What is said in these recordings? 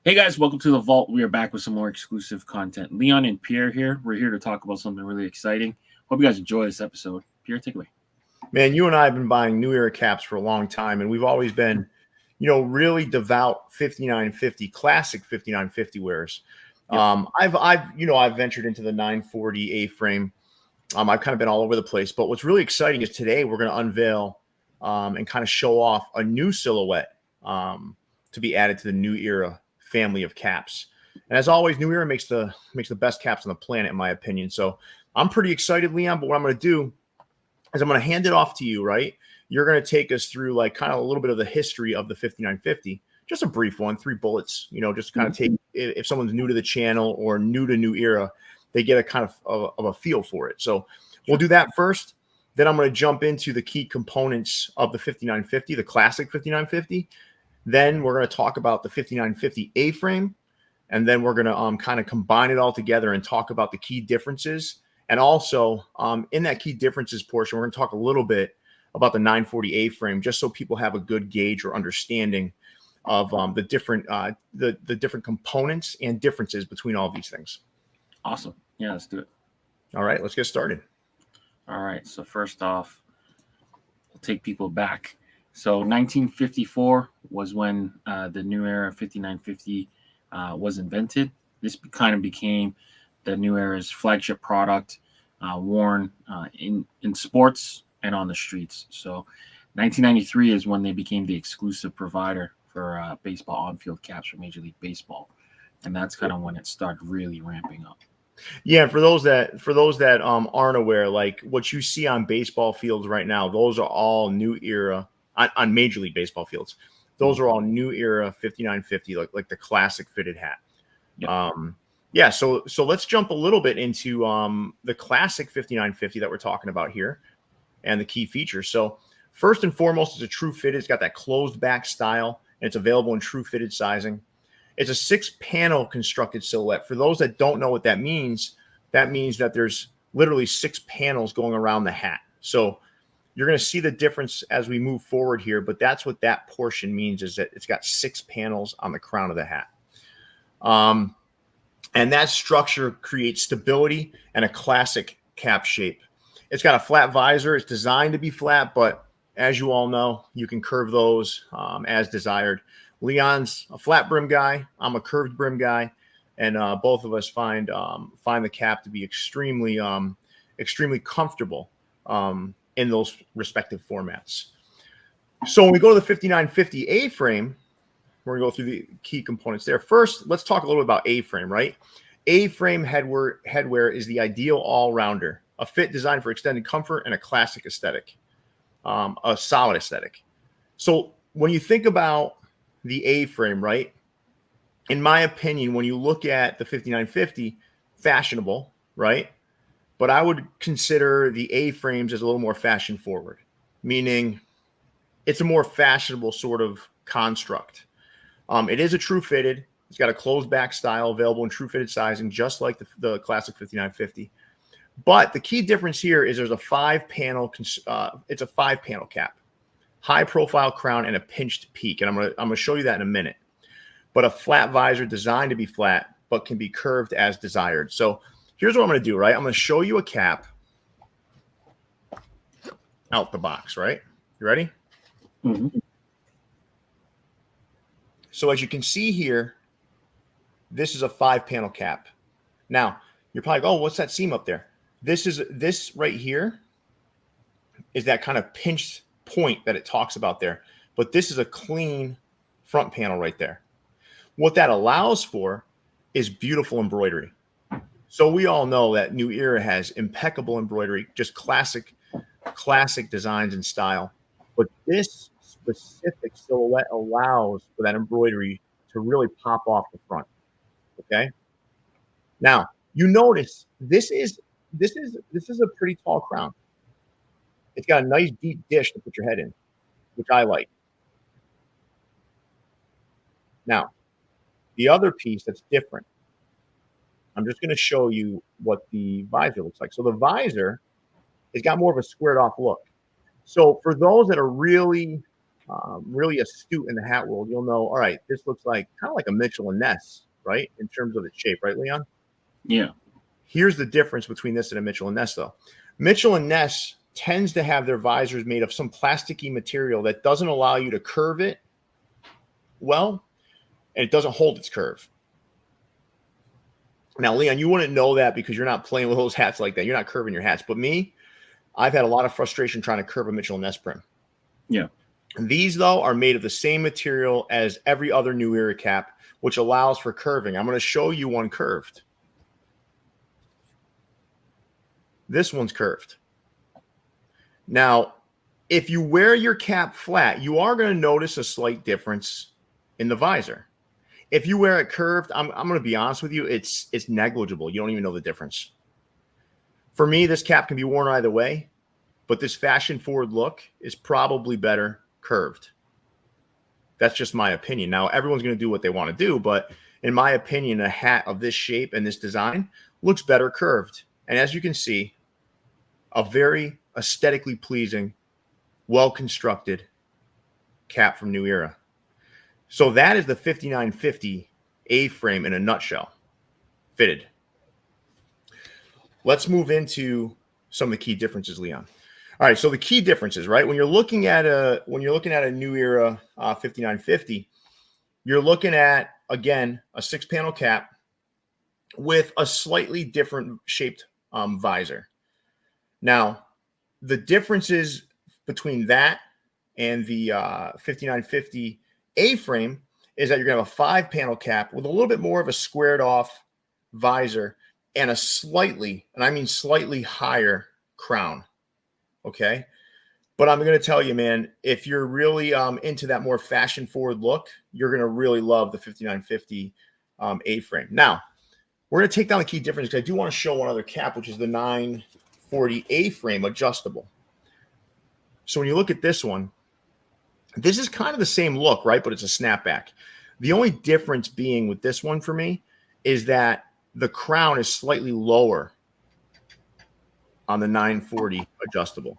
Hey guys, welcome to the Vault. We are back with some more exclusive content. Leon and Pierre here. We're here to talk about something really exciting. Hope you guys enjoy this episode. Pierre, take it away. Man, you and I have been buying New Era caps for a long time, and we've always been, really devout 5950 classic 5950 wearers. Yep. I've ventured into the 940 A-frame. I've kind of been all over the place, but what's really exciting is today we're going to unveil and kind of show off a new silhouette to be added to the New Era family of caps. And as always, New Era makes the best caps on the planet, in my opinion. So I'm pretty excited, Leon. But what I'm going to do is I'm going to hand it off to you, right? You're going to take us through like kind of a little bit of the history of the 5950, just a brief one, 3 bullets, just kind of take, if someone's new to the channel or new to New Era, they get a kind of a feel for it. So we'll do that first. Then I'm going to jump into the key components of the 5950, the classic 5950. Then we're going to talk about the 5950 A-frame. And then we're going to kind of combine it all together and talk about the key differences. And also in that key differences portion, we're going to talk a little bit about the 940 A-frame, just so people have a good gauge or understanding of the different components and differences between all these things. Awesome. Yeah, let's do it. All right, let's get started. All right. So first off, we'll take people back. So 1954 was when the New Era 5950 was invented. This kind of became the New Era's flagship product, worn in sports and on the streets. So 1993 is when they became the exclusive provider for baseball on-field caps for Major League Baseball. And that's kind of when it started really ramping up. Yeah, for those that aren't aware, like what you see on baseball fields right now, those are all New Era on Major League Baseball fields. Those are all New Era 5950, like the classic fitted hat. Yep. Yeah, so let's jump a little bit into the classic 5950 that we're talking about here and the key features. So first and foremost, it's a true fitted. It's got that closed back style, and it's available in true fitted sizing. It's a 6-panel constructed silhouette. For those that don't know what that means that there's literally 6 panels going around the hat. So you're going to see the difference as we move forward here, but that's what that portion means, is that it's got 6 panels on the crown of the hat. And that structure creates stability and a classic cap shape. It's got a flat visor. It's designed to be flat, but as you all know, you can curve those as desired. Leon's a flat brim guy. I'm a curved brim guy, and both of us find the cap to be extremely comfortable in those respective formats. So when we go to the 5950 A-frame, we're going to go through the key components there. First, let's talk a little bit about A-frame, right? A-frame headwear is the ideal all-rounder, a fit designed for extended comfort and a classic aesthetic, a solid aesthetic. So when you think about the A-frame, right? In my opinion, when you look at the 5950, fashionable, right? But I would consider the A-frames as a little more fashion forward, meaning it's a more fashionable sort of construct. It is a true fitted. It's got a closed back style available in true fitted sizing, just like the classic 5950. But the key difference here is there's a 5-panel. It's a 5-panel cap. High profile crown and a pinched peak. And I'm gonna show you that in a minute. But a flat visor designed to be flat, but can be curved as desired. So here's what I'm gonna do, right? I'm gonna show you a cap out the box, right? You ready? Mm-hmm. So as you can see here, this is a 5-panel cap. Now, you're probably like, oh, what's that seam up there? This right here is that kind of pinched point that it talks about there. But this is a clean front panel right there. What that allows for is beautiful embroidery. So we all know that New Era has impeccable embroidery, just classic designs and style. But this specific silhouette allows for that embroidery to really pop off the front. Okay. Now you notice this is a pretty tall crown. It's got a nice deep dish to put your head in, which I like. Now, the other piece that's different, I'm just going to show you what the visor looks like. So the visor has got more of a squared off look. So for those that are really really astute in the hat world, you'll know, all right, this looks like kind of like a Mitchell and Ness, right? In terms of its shape, right, Leon? Yeah. Here's the difference between this and a Mitchell and Ness, though. Mitchell and Ness tends to have their visors made of some plasticky material that doesn't allow you to curve it well, and it doesn't hold its curve. Now, Leon, you wouldn't know that because you're not playing with those hats like that. You're not curving your hats. But me, I've had a lot of frustration trying to curve a Mitchell and Ness brim. Yeah. And these, though, are made of the same material as every other New Era cap, which allows for curving. I'm going to show you one curved. This one's curved. Now, if you wear your cap flat, you are going to notice a slight difference in the visor. If you wear it curved, I'm going to be honest with you, it's negligible. You don't even know the difference. For me, this cap can be worn either way, but this fashion-forward look is probably better curved. That's just my opinion. Now, everyone's going to do what they want to do, but in my opinion, a hat of this shape and this design looks better curved. And as you can see, a very aesthetically pleasing, well-constructed cap from New Era. So that is the 5950 A-frame in a nutshell, fitted. Let's move into some of the key differences, Leon. All right, so the key differences, right? When you're looking at a New Era 5950, you're looking at, again, a 6-panel cap with a slightly different shaped visor. Now, the differences between that and the 5950 A-frame is that you're going to have a 5-panel cap with a little bit more of a squared off visor and a slightly, and I mean slightly higher crown. Okay. But I'm going to tell you, man, if you're really into that more fashion forward look, you're going to really love the 5950 A-frame. Now, we're going to take down the key difference because I do want to show one other cap, which is the 940 A-frame adjustable. So when you look at this one, this is kind of the same look, right? But it's a snapback. The only difference being with this one for me is that the crown is slightly lower on the 940 adjustable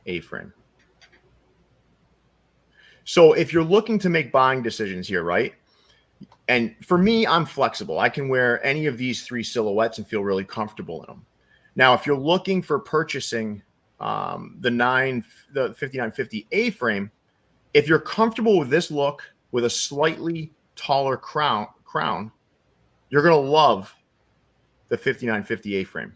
A-frame. So if you're looking to make buying decisions here, right? And for me, I'm flexible. I can wear any of these 3 silhouettes and feel really comfortable in them. Now, if you're looking for purchasing the 5950 A-frame, if you're comfortable with this look with a slightly taller crown, you're going to love the 5950 A-frame.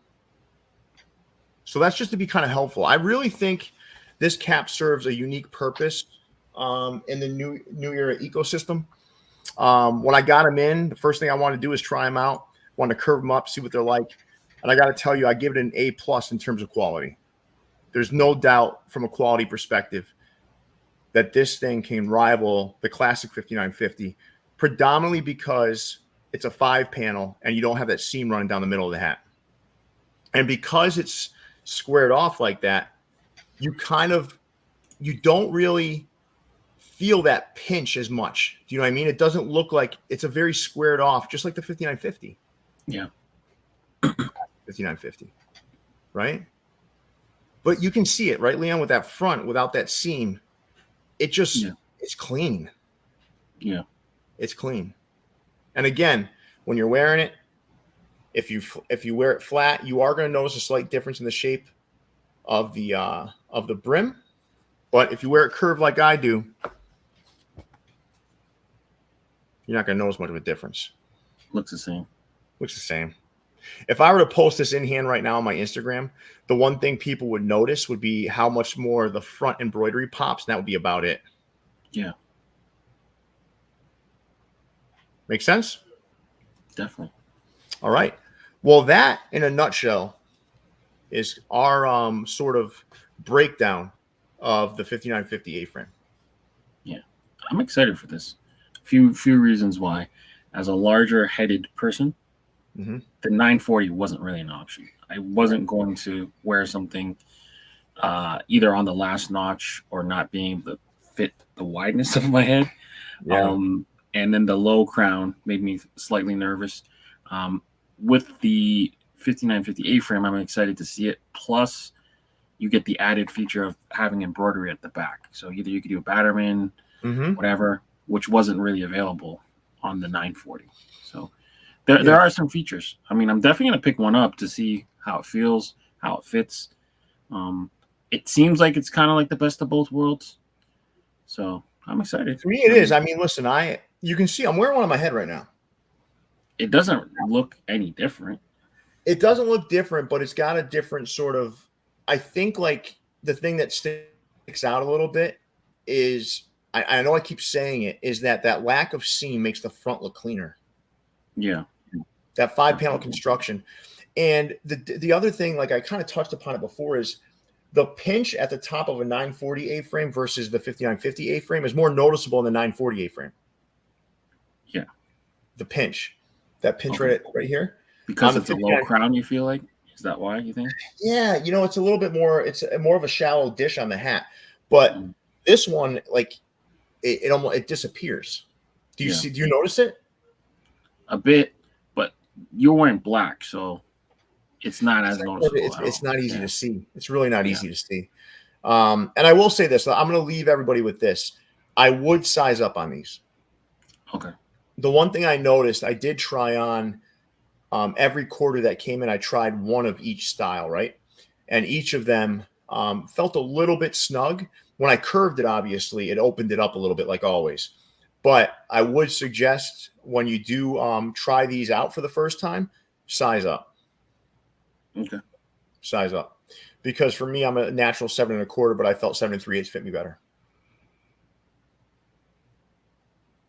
So that's just to be kind of helpful. I really think this cap serves a unique purpose in the New Era ecosystem. When I got them in, the first thing I wanted to do is try them out. Want to curve them up, see what they're like. And I got to tell you, I give it an A+ in terms of quality. There's no doubt from a quality perspective that this thing can rival the classic 5950, predominantly because it's a 5-panel and you don't have that seam running down the middle of the hat. And because it's squared off like that, you don't really feel that pinch as much. Do you know what I mean? It doesn't look like it's a very squared off, just like the 5950. Yeah. 5950, right? But you can see it, right, Leon, with that front, without that seam. It just, it's clean. Yeah. It's clean. And again, when you're wearing it, if you wear it flat, you are going to notice a slight difference in the shape of the brim. But if you wear it curved like I do, you're not going to notice much of a difference. Looks the same. Looks the same. If I were to post this in hand right now on my Instagram, the one thing people would notice would be how much more the front embroidery pops, and that would be about it. Yeah. Make sense? Definitely. All right. Well, that in a nutshell is our sort of breakdown of the 5950 A-frame. Yeah. I'm excited for this. Few reasons why. As a larger headed person, the 940 wasn't really an option. I wasn't going to wear something either on the last notch or not being able to fit the wideness of my head. Yeah. And then the low crown made me slightly nervous. With the 5950 A-frame, I'm excited to see it. Plus, you get the added feature of having embroidery at the back. So either you could do a Batterman, whatever, which wasn't really available on the 940. So there are some features. I mean, I'm definitely going to pick one up to see how it feels, how it fits. It seems like it's kind of like the best of both worlds. So I'm excited. For me, it is. I mean, listen, you can see I'm wearing one on my head right now. It doesn't look any different. It doesn't look different, but it's got a different sort of, I think, like the thing that sticks out a little bit is, I know I keep saying it, is that lack of seam makes the front look cleaner. Yeah. That 5-panel construction. And the other thing, like I kind of touched upon it before, is the pinch at the top of a 940 A-frame versus the 5950 A-frame is more noticeable in the 940 A-frame. Yeah. The pinch. That pinch right here. Because it's a low crown, you feel like? Is that why you think? Yeah, it's a little bit more, it's more of a shallow dish on the hat. But this one, like, it almost disappears. Do you notice it? A bit, but you're wearing black, so it's not as noticeable. It's not easy to see. It's really not easy to see. And I will say this, I'm going to leave everybody with this. I would size up on these. Okay. The one thing I noticed, I did try on every quarter that came in, I tried one of each style, right? And each of them felt a little bit snug. When I curved it, obviously, it opened it up a little bit like always. But I would suggest when you do try these out for the first time, size up. Okay. Size up. Because for me, I'm a natural 7 1/4, but I felt 7 3/8 fit me better.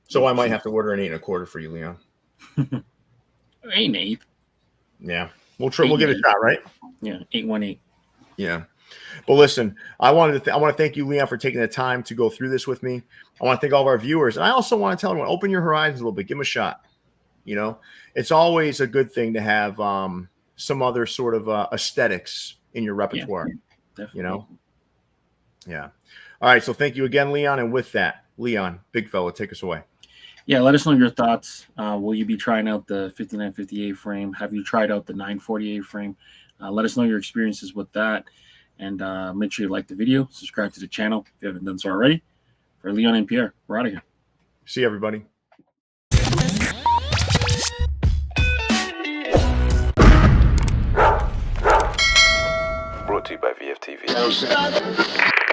So I might have to order an 8 1/4 for you, Leon. 8 1/8. Yeah. We'll give it a shot, right? Yeah, 818. Yeah. But listen, I want to thank you, Leon, for taking the time to go through this with me. I want to thank all of our viewers. And I also want to tell everyone, open your horizons a little bit. Give them a shot. It's always a good thing to have some other sort of aesthetics in your repertoire. Yeah, definitely. Yeah. All right. So thank you again, Leon. And with that, Leon, big fella, take us away. Yeah, let us know your thoughts. Will you be trying out the 5950 A-frame? Have you tried out the 940 A-frame? Let us know your experiences with that. And make sure you like the video. Subscribe to the channel if you haven't done so already. For Leon and Pierre, we're out of here. See you, everybody. Brought to you by VFTV.